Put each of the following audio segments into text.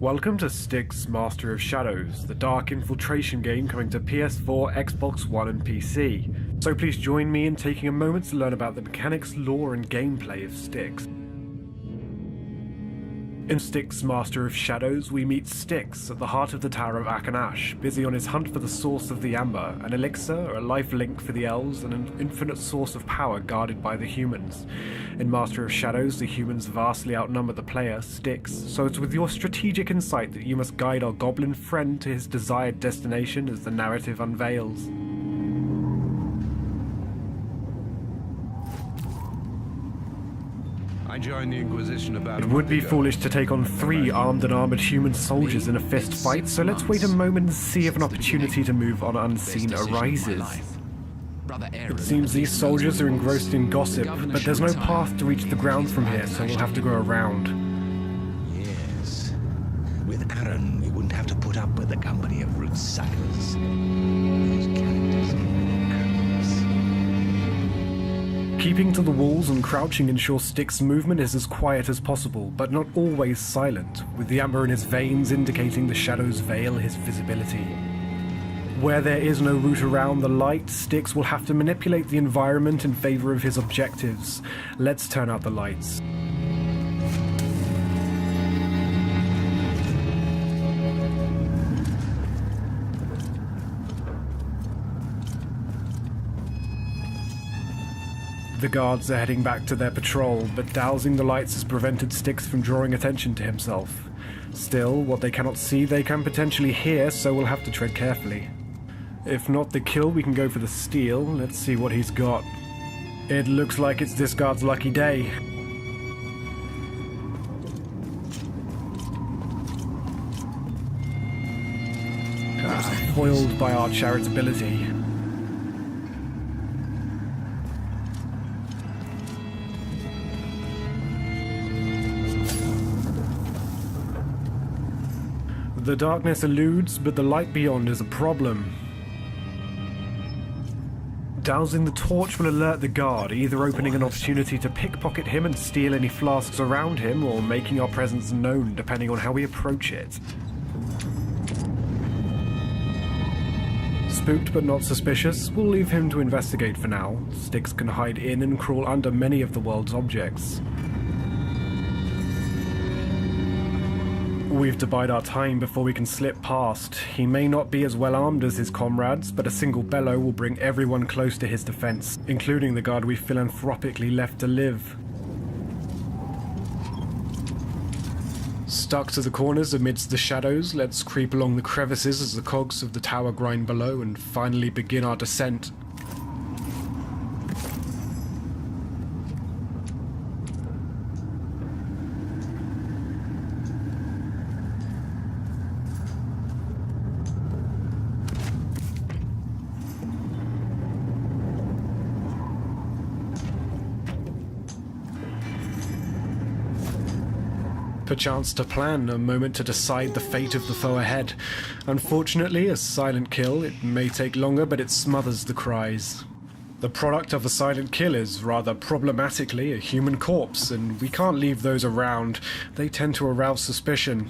Welcome to STYX Master of Shadows, the dark infiltration game coming to PS4, Xbox One and PC. So please join me in taking a moment to learn about the mechanics, lore and gameplay of STYX. In STYX Master of Shadows, we meet STYX at the heart of the Tower of Akanash, busy on his hunt for the source of the Amber, an elixir, a life link for the elves, and an infinite source of power guarded by the humans. In Master of Shadows, the humans vastly outnumber the player, STYX, so it's with your strategic insight that you must guide our goblin friend to his desired destination as the narrative unveils. I joined the Inquisition about It would be foolish to take on 3 armed and armored human soldiers in a fist fight, so let's wait a moment and see if an opportunity to move on unseen arises. It seems these soldiers are engrossed in gossip, but there's no path to reach the ground from here, so we'll have to go around. Yes. With Aaron, we wouldn't have to put up with the company of root suckers. Those characters Keeping to the walls and crouching ensures STYX's movement is as quiet as possible, but not always silent, with the amber in his veins indicating the shadows veil his visibility. Where there is no route around the light, STYX will have to manipulate the environment in favor of his objectives. Let's turn out the lights. The guards are heading back to their patrol, but dousing the lights has prevented STYX from drawing attention to himself. Still, what they cannot see they can potentially hear, so we'll have to tread carefully. If not the kill, we can go for the steal. Let's see what he's got. It looks like it's this guard's lucky day. Foiled by our charitability. The darkness eludes, but the light beyond is a problem. Dousing the torch will alert the guard, either opening an opportunity to pickpocket him and steal any flasks around him, or making our presence known depending on how we approach it. Spooked but not suspicious, we'll leave him to investigate for now. STYX can hide in and crawl under many of the world's objects. We've to bide our time before we can slip past. He may not be as well armed as his comrades, but a single bellow will bring everyone close to his defense, including the guard we philanthropically left to live. Stuck to the corners amidst the shadows, let's creep along the crevices as the cogs of the tower grind below and finally begin our descent. A chance to plan, a moment to decide the fate of the foe ahead. Unfortunately, a silent kill. It may take longer, but it smothers the cries. The product of a silent kill is, rather problematically, a human corpse, and we can't leave those around. They tend to arouse suspicion.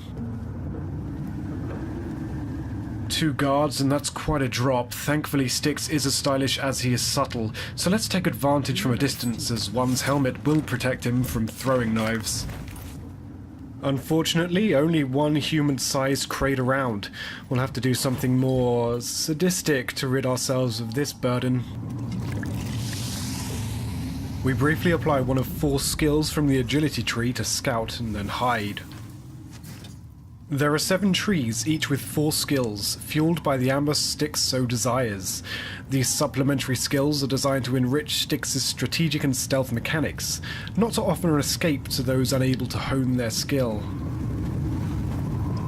2 guards, and that's quite a drop. Thankfully, STYX is as stylish as he is subtle, so let's take advantage from a distance, as one's helmet will protect him from throwing knives. Unfortunately, only one human-sized crate around. We'll have to do something more sadistic to rid ourselves of this burden. We briefly apply one of 4 skills from the agility tree to scout and then hide. There are 7 trees, each with 4 skills, fueled by the amber STYX so desires. These supplementary skills are designed to enrich STYX's strategic and stealth mechanics, not to offer an escape to those unable to hone their skill.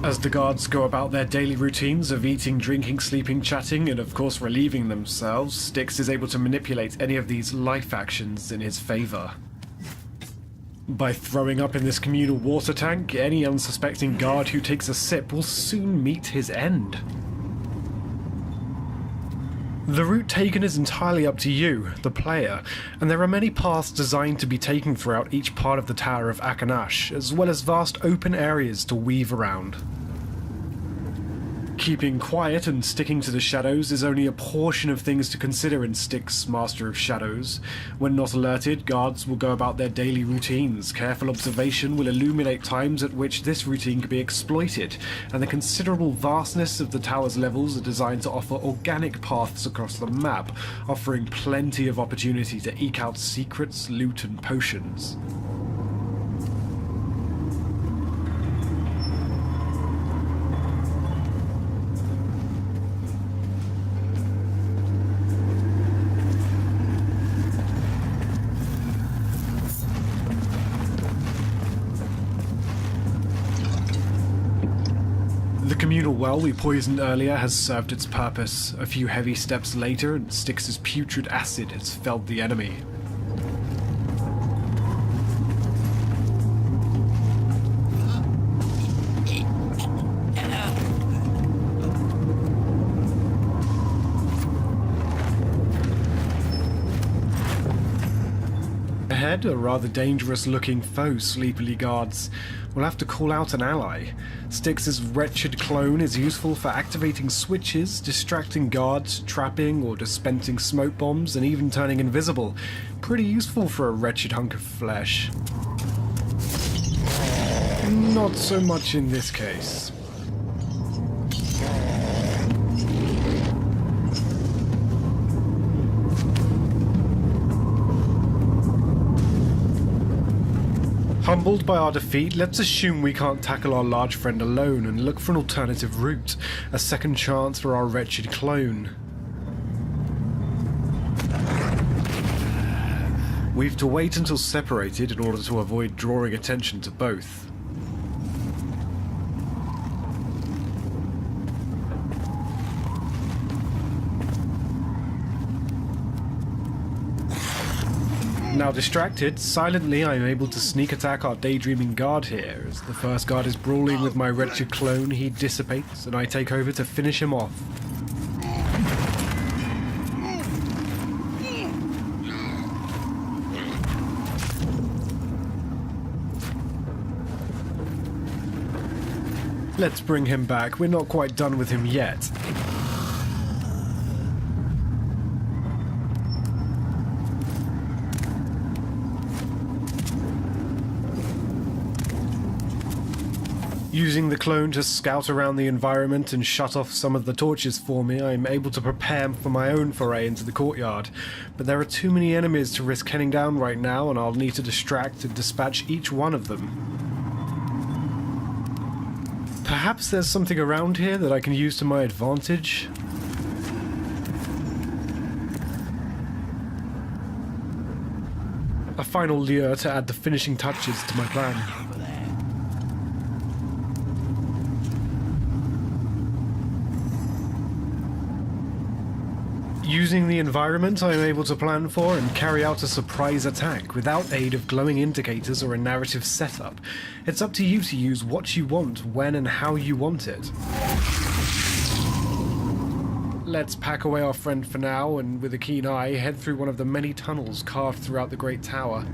As the guards go about their daily routines of eating, drinking, sleeping, chatting, and of course relieving themselves, STYX is able to manipulate any of these life actions in his favor. By throwing up in this communal water tank, any unsuspecting guard who takes a sip will soon meet his end. The route taken is entirely up to you, the player, and there are many paths designed to be taken throughout each part of the Tower of Akanash, as well as vast open areas to weave around. Keeping quiet and sticking to the shadows is only a portion of things to consider in STYX, Master of Shadows. When not alerted, guards will go about their daily routines. Careful observation will illuminate times at which this routine can be exploited, and the considerable vastness of the tower's levels are designed to offer organic paths across the map, offering plenty of opportunity to eke out secrets, loot, and potions. The communal well we poisoned earlier has served its purpose. A few heavy steps later, and STYX's putrid acid has felled the enemy. Ahead, a rather dangerous-looking foe sleepily guards. We'll have to call out an ally. STYX's wretched clone is useful for activating switches, distracting guards, trapping or dispensing smoke bombs, and even turning invisible. Pretty useful for a wretched hunk of flesh. Not so much in this case. Humbled by our defeat, let's assume we can't tackle our large friend alone and look for an alternative route, a second chance for our wretched clone. We've to wait until separated in order to avoid drawing attention to both. Now distracted, silently I am able to sneak attack our daydreaming guard here. As the first guard is brawling with my wretched clone, he dissipates and I take over to finish him off. Let's bring him back, we're not quite done with him yet. Using the clone to scout around the environment and shut off some of the torches for me, I am able to prepare for my own foray into the courtyard. But there are too many enemies to risk heading down right now, and I'll need to distract and dispatch each one of them. Perhaps there's something around here that I can use to my advantage? A final lure to add the finishing touches to my plan. Using the environment, I am able to plan for and carry out a surprise attack without aid of glowing indicators or a narrative setup. It's up to you to use what you want, when and how you want it. Let's pack away our friend for now, and with a keen eye, head through one of the many tunnels carved throughout the Great Tower.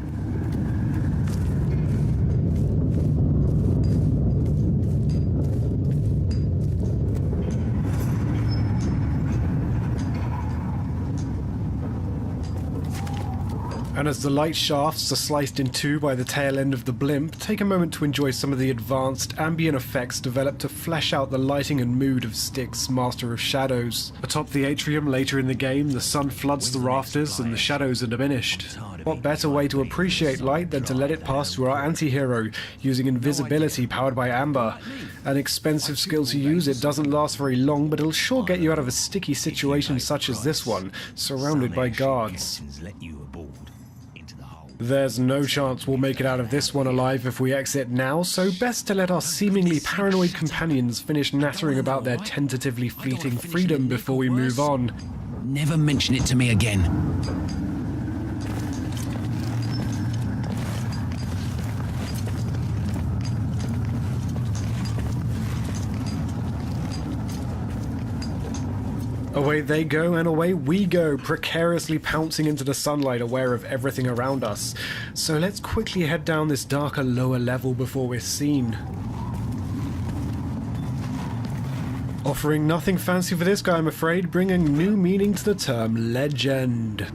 And as the light shafts are sliced in two by the tail end of the blimp, take a moment to enjoy some of the advanced ambient effects developed to flesh out the lighting and mood of STYX, Master of Shadows. Atop the atrium later in the game, the sun floods the rafters and the shadows are diminished. What better way to appreciate light than to let it pass through our anti-hero, using invisibility powered by amber. An expensive skill to use, it doesn't last very long, but it'll sure get you out of a sticky situation such as this one, surrounded by guards. There's no chance we'll make it out of this one alive if we exit now, so best to let our seemingly paranoid companions finish nattering about their tentatively fleeting freedom before we move on. Never mention it to me again. Away they go, and away we go, precariously pouncing into the sunlight, aware of everything around us. So let's quickly head down this darker, lower level before we're seen. Offering nothing fancy for this guy, I'm afraid, bringing new meaning to the term legend.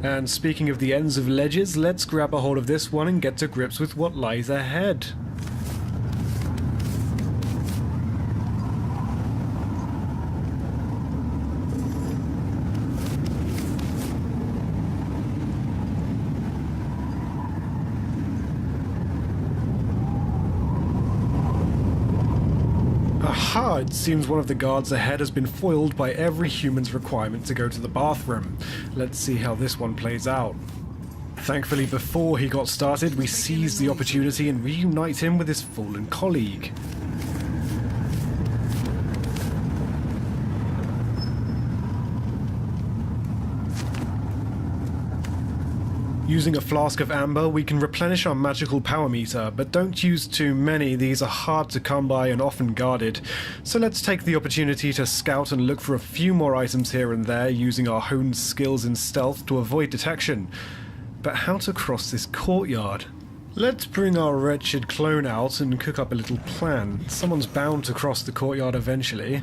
And speaking of the ends of ledges, let's grab a hold of this one and get to grips with what lies ahead. Aha! It seems one of the guards ahead has been foiled by every human's requirement to go to the bathroom. Let's see how this one plays out. Thankfully, before he got started, we seized the opportunity and reunite him with his fallen colleague. Using a flask of amber, we can replenish our magical power meter, but don't use too many. These are hard to come by and often guarded. So let's take the opportunity to scout and look for a few more items here and there, using our honed skills in stealth to avoid detection. But how to cross this courtyard? Let's bring our wretched clone out and cook up a little plan. Someone's bound to cross the courtyard eventually.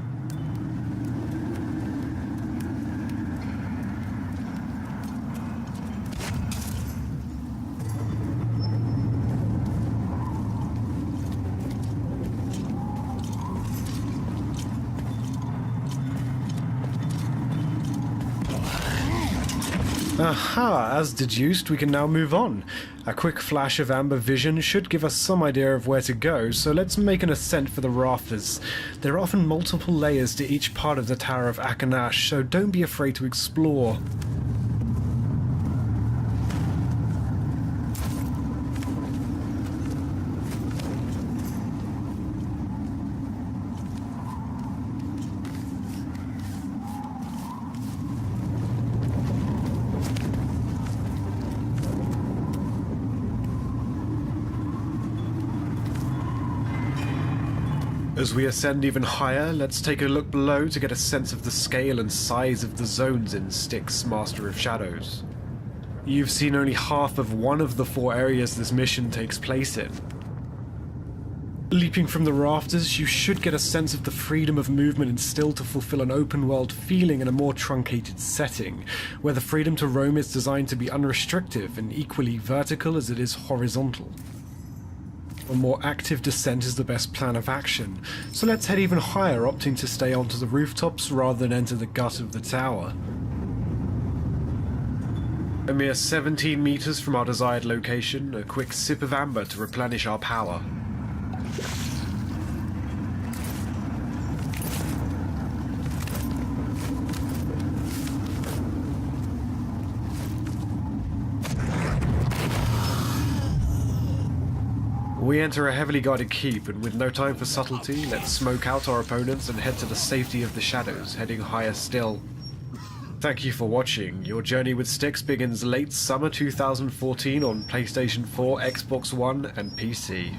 Aha! As deduced, we can now move on. A quick flash of amber vision should give us some idea of where to go, so let's make an ascent for the rafters. There are often multiple layers to each part of the Tower of Akanash, so don't be afraid to explore. As we ascend even higher, let's take a look below to get a sense of the scale and size of the zones in STYX, Master of Shadows. You've seen only half of one of the 4 areas this mission takes place in. Leaping from the rafters, you should get a sense of the freedom of movement instilled to fulfill an open-world feeling in a more truncated setting, where the freedom to roam is designed to be unrestricted and equally vertical as it is horizontal. A more active descent is the best plan of action, so let's head even higher, opting to stay onto the rooftops rather than enter the gut of the tower. A mere 17 meters from our desired location, a quick sip of amber to replenish our power. We enter a heavily guarded keep, and with no time for subtlety, let's smoke out our opponents and head to the safety of the shadows, heading higher still. Thank you for watching. Your journey with STYX begins late summer 2014 on PlayStation 4, Xbox One, and PC.